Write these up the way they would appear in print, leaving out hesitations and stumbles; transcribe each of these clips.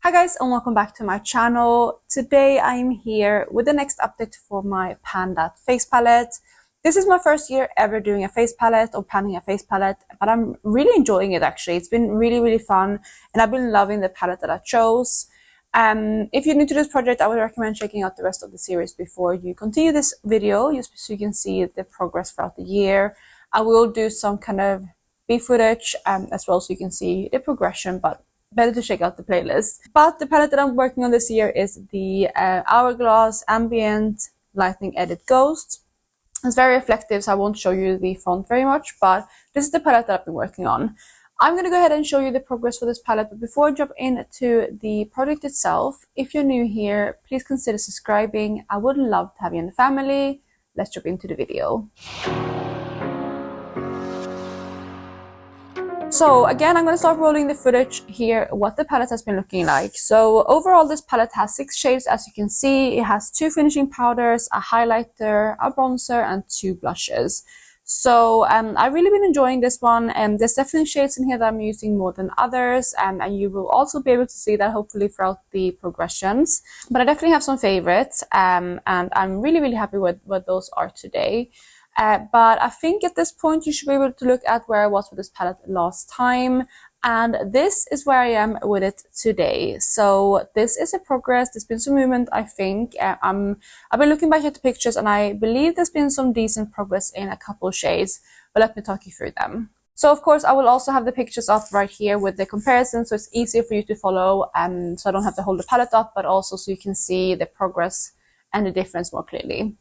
Hi guys, and welcome back to my channel. Today I'm here with the next update for my Panda face palette. This is my first year ever doing a face palette or planning a face palette, but I'm really enjoying it actually. It's been really fun and I've been loving the palette that I chose. If you're new to this project, I would recommend checking out the rest of the series before you continue this video, just so you can see the progress throughout the year. I will do some kind of B footage as well, so you can see the progression, but better to check out the playlist. But the palette that I'm working on this year is the Hourglass Ambient Lightning Edit Ghost. It's very reflective, so I won't show you the front very much, but this is the palette that I've been working on. I'm going to go ahead and show you the progress for this palette, but before I jump into the project itself, if you're new here, please consider subscribing. I would love to have you in the family. Let's jump into the video. So again, I'm going to start rolling the footage here, what the palette has been looking like. So overall, this palette has 6 shades, as you can see. It has 2 finishing powders, a highlighter, a bronzer, and 2 blushes. So I've really been enjoying this one, and there's definitely shades in here that I'm using more than others, and you will also be able to see that hopefully throughout the progressions. But I definitely have some favorites, and I'm really happy with what those are today. But I think at this point you should be able to look at where I was with this palette last time, and this is where I am with it today. So this is a progress. There's been some movement, I think. I've been looking back at the pictures and I believe there's been some decent progress in a couple shades, but let me talk you through them. So of course I will also have the pictures up right here with the comparison, so it's easier for you to follow, so I don't have to hold the palette up, but also so you can see the progress and the difference more clearly.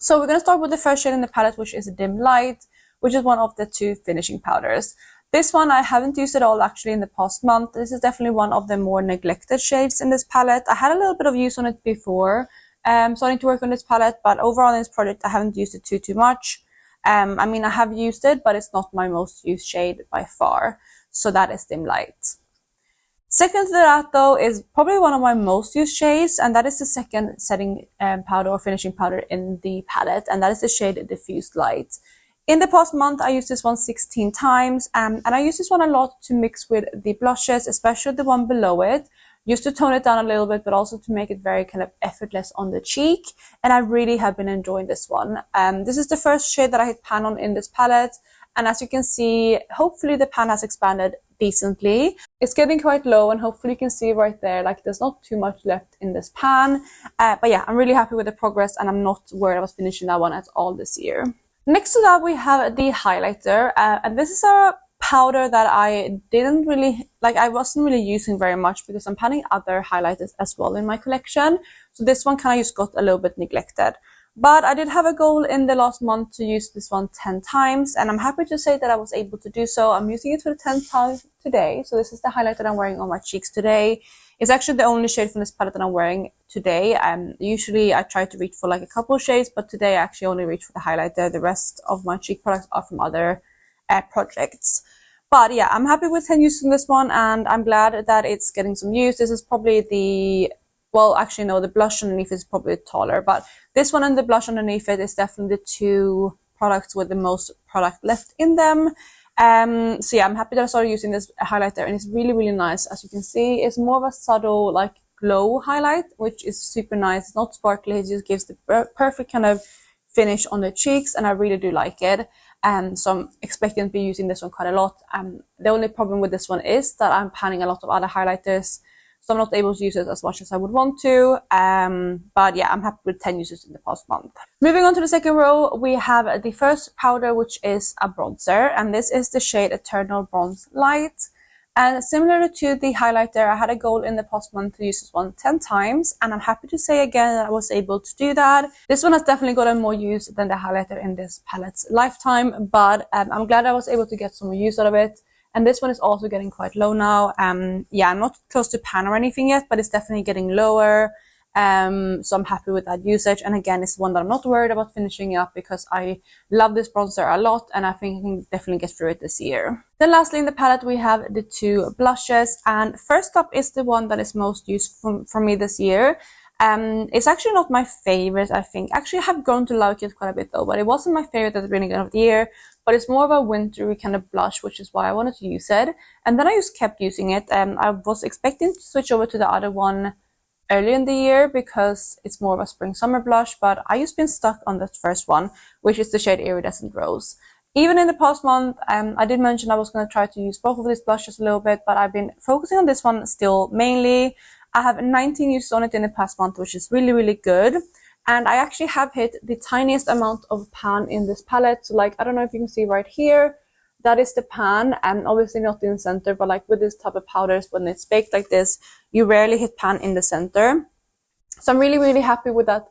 So we're going to start with the first shade in the palette, which is Dim Light, which is one of the 2 finishing powders. This one I haven't used at all actually in the past month. This is definitely one of the more neglected shades in this palette. I had a little bit of use on it before, starting to work on this palette, but overall in this project I haven't used it too much. I mean, I have used it, but it's not my most used shade by far. So that is Dim Light. Second to that though is probably one of my most used shades, and that is the second setting powder or finishing powder in the palette, and that is the shade Diffused Light. In the past month I used this one 16 times, and I use this one a lot to mix with the blushes, especially the one below it, just to tone it down a little bit, but also to make it very kind of effortless on the cheek, and I really have been enjoying this one. This is the first shade that I hit pan on in this palette, and as you can see, hopefully the pan has expanded decently. It's getting quite low, and hopefully you can see right there, like there's not too much left in this pan. But yeah, I'm really happy with the progress, and I'm not worried about finishing that one at all this year. Next to that, we have the highlighter, and this is a powder that I didn't really like. I wasn't really using very much because I'm planning other highlighters as well in my collection. So this one kind of just got a little bit neglected. But I did have a goal in the last month to use this one 10 times, and I'm happy to say that I was able to do so. I'm using it for the 10th time today. So this is the highlight that I'm wearing on my cheeks today. It's actually the only shade from this palette that I'm wearing today. Usually I try to reach for like a couple of shades, but today I actually only reach for the highlighter. The rest of my cheek products are from other projects. But yeah, I'm happy with 10 uses on this one, and I'm glad that it's getting some use. This is probably the... well, actually, no, the blush underneath is probably taller, but this one and the blush underneath it is definitely the 2 products with the most product left in them. So yeah, I'm happy that I started using this highlighter, and it's really nice. As you can see, it's more of a subtle, like, glow highlight, which is super nice. It's not sparkly, it just gives the perfect kind of finish on the cheeks, and I really do like it. So I'm expecting to be using this one quite a lot. The only problem with this one is that I'm panning a lot of other highlighters, so I'm not able to use it as much as I would want to. But yeah, I'm happy with 10 uses in the past month. Moving on to the second row, we have the first powder, which is a bronzer. And this is the shade Eternal Bronze Light. And similar to the highlighter, I had a goal in the past month to use this one 10 times. And I'm happy to say again that I was able to do that. This one has definitely gotten more use than the highlighter in this palette's lifetime. But I'm glad I was able to get some more use out of it. And this one is also getting quite low now. Yeah, I'm not close to pan or anything yet, but it's definitely getting lower. So I'm happy with that usage. And again, it's one that I'm not worried about finishing up because I love this bronzer a lot, and I think I can definitely get through it this year. Then lastly in the palette, we have the 2 blushes. And first up is the one that is most used for me this year. It's actually not my favorite, I think. Actually, I have grown to like it quite a bit though, but it wasn't my favorite at the beginning of the year. But it's more of a wintry kind of blush, which is why I wanted to use it. And then I just kept using it. I was expecting to switch over to the other one early in the year because it's more of a spring summer blush, but I just been stuck on the first one, which is the shade Iridescent Rose. Even in the past month, I did mention I was going to try to use both of these blushes a little bit, but I've been focusing on this one still mainly. I have 19 uses on it in the past month, which is really, really good. And I actually have hit the tiniest amount of pan in this palette. So like, I don't know if you can see right here, that is the pan, and obviously not in the center, but like with this type of powders, when it's baked like this, you rarely hit pan in the center. So I'm really, really happy with that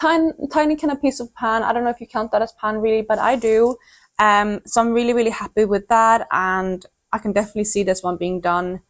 tiny kind of piece of pan. I don't know if you count that as pan really, but I do. So I'm really, really happy with that, and I can definitely see this one being done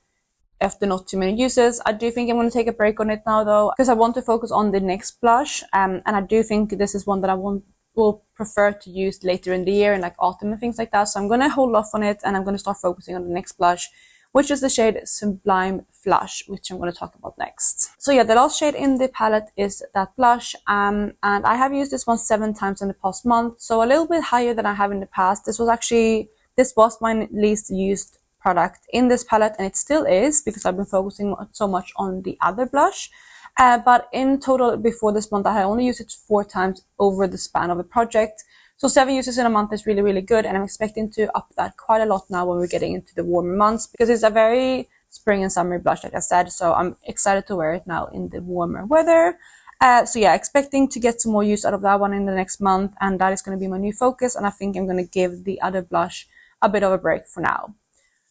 after not too many uses. I do think I'm going to take a break on it now though, because I want to focus on the next blush, and I do think this is one that I will prefer to use later in the year in like autumn and things like that. So I'm going to hold off on it, and I'm going to start focusing on the next blush, which is the shade Sublime Flush, which I'm going to talk about next. So yeah, the last shade in the palette is that blush, and I have used this one 7 times in the past month, so a little bit higher than I have in the past. This was my least used product in this palette, and it still is because I've been focusing so much on the other blush. But in total, before this month, I had only used it 4 times over the span of a project. So 7 uses in a month is really, really good, and I'm expecting to up that quite a lot now when we're getting into the warmer months, because it's a very spring and summer blush, like I said, so I'm excited to wear it now in the warmer weather. So yeah, expecting to get some more use out of that one in the next month, and that is going to be my new focus, and I think I'm going to give the other blush a bit of a break for now.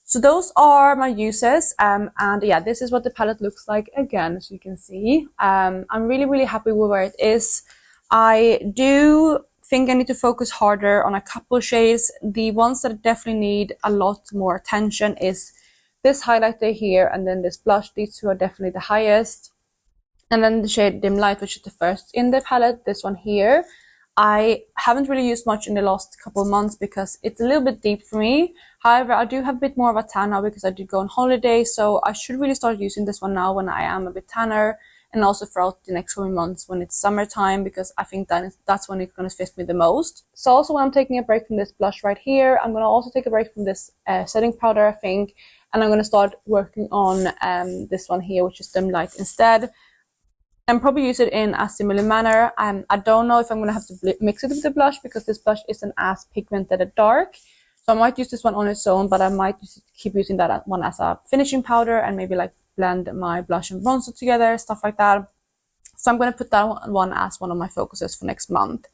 So those are my uses, and yeah, this is what the palette looks like again, as you can see. I'm really, really happy with where it is. I do think I need to focus harder on a couple shades. The ones that definitely need a lot more attention is this highlighter here, and then this blush. These two are definitely the highest. And then the shade Dim Light, which is the first in the palette, this one here. I haven't really used much in the last couple of months because it's a little bit deep for me. However, I do have a bit more of a tan now because I did go on holiday, so I should really start using this one now when I am a bit tanner, and also throughout the next coming months when it's summertime, because I think that's when it's going to fit me the most. So also when I'm taking a break from this blush right here, I'm going to also take a break from this setting powder, I think, and I'm going to start working on this one here, which is Dim Light instead. And probably use it in a similar manner. I don't know if I'm going to have to mix it with the blush because this blush isn't as pigmented and dark. So I might use this one on its own, but I might keep using that one as a finishing powder and maybe like blend my blush and bronzer together, stuff like that. So I'm going to put that one as one of my focuses for next month.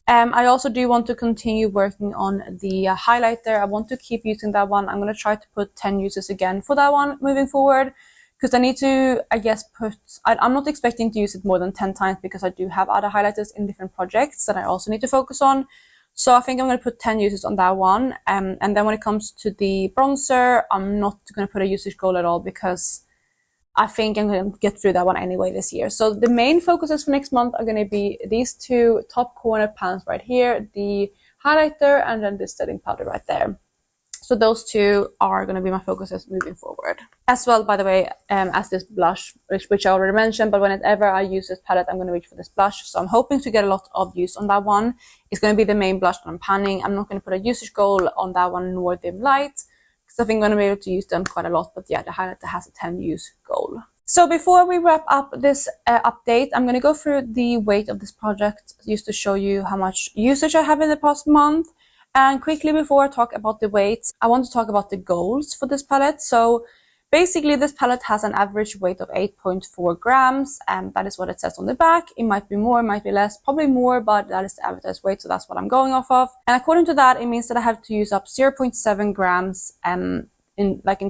I also do want to continue working on the highlighter. I want to keep using that one. I'm going to try to put 10 uses again for that one moving forward, because I need to, I guess, I'm not expecting to use it more than 10 times because I do have other highlighters in different projects that I also need to focus on. So I think I'm going to put 10 uses on that one. And then when it comes to the bronzer, I'm not going to put a usage goal at all because I think I'm going to get through that one anyway this year. So the main focuses for next month are going to be these two top corner pans right here, the highlighter, and then this setting powder right there. So those two are going to be my focuses moving forward. As well, by the way, as this blush, which I already mentioned, but whenever I use this palette, I'm going to reach for this blush. So I'm hoping to get a lot of use on that one. It's going to be the main blush that I'm panning. I'm not going to put a usage goal on that one, nor Dim Light, because I think I'm going to be able to use them quite a lot. But yeah, the highlighter has a 10 use goal. So before we wrap up this update, I'm going to go through the weight of this project just to show you how much usage I have in the past month. And quickly before I talk about the weights, I want to talk about the goals for this palette. So basically this palette has an average weight of 8.4 grams, and that is what it says on the back. It might be more, it might be less, probably more, but that is the advertised weight, so that's what I'm going off of. And according to that, it means that I have to use up 0.7 grams in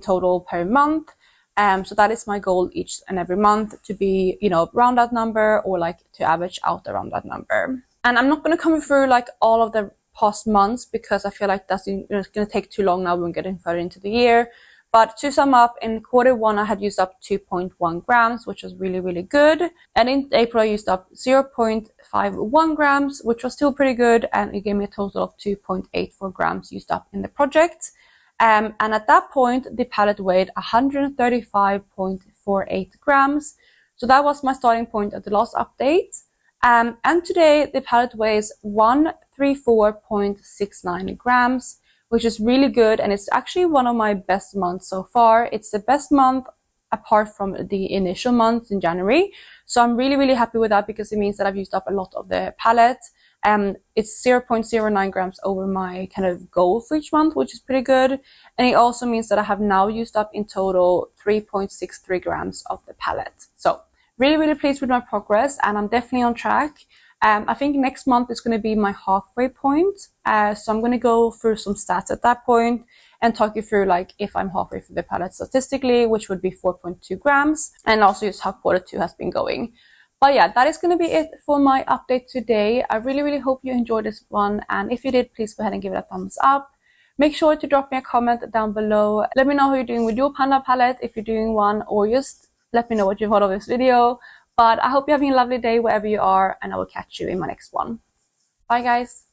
total per month. So that is my goal each and every month, to be, around that number, or like to average out around that number. And I'm not going to come through like all of the past months because I feel like that's going to take too long now when we're getting further into the year. But to sum up, in Q1 I had used up 2.1 grams, which was really, really good. And in April I used up 0.51 grams, which was still pretty good, and it gave me a total of 2.84 grams used up in the project. And at that point the palette weighed 135.48 grams. So that was my starting point at the last update. And today the palette weighs 134.69 grams, which is really good, and it's actually one of my best months so far. It's the best month apart from the initial month in January. So I'm really happy with that, because it means that I've used up a lot of the palette. It's 0.09 grams over my kind of goal for each month, which is pretty good. And it also means that I have now used up in total 3.63 grams of the palette. So really pleased with my progress, and I'm definitely on track. I think next month is going to be my halfway point. So I'm going to go through some stats at that point and talk you through like if I'm halfway through the palette statistically, which would be 4.2 grams, and also just how quarter 2 has been going. But yeah, that is going to be it for my update today. I really hope you enjoyed this one, and if you did, please go ahead and give it a thumbs up. Make sure to drop me a comment down below. Let me know how you're doing with your panda palette, if you're doing one, or just let me know what you thought of this video. But I hope you're having a lovely day wherever you are, and I will catch you in my next one. Bye guys!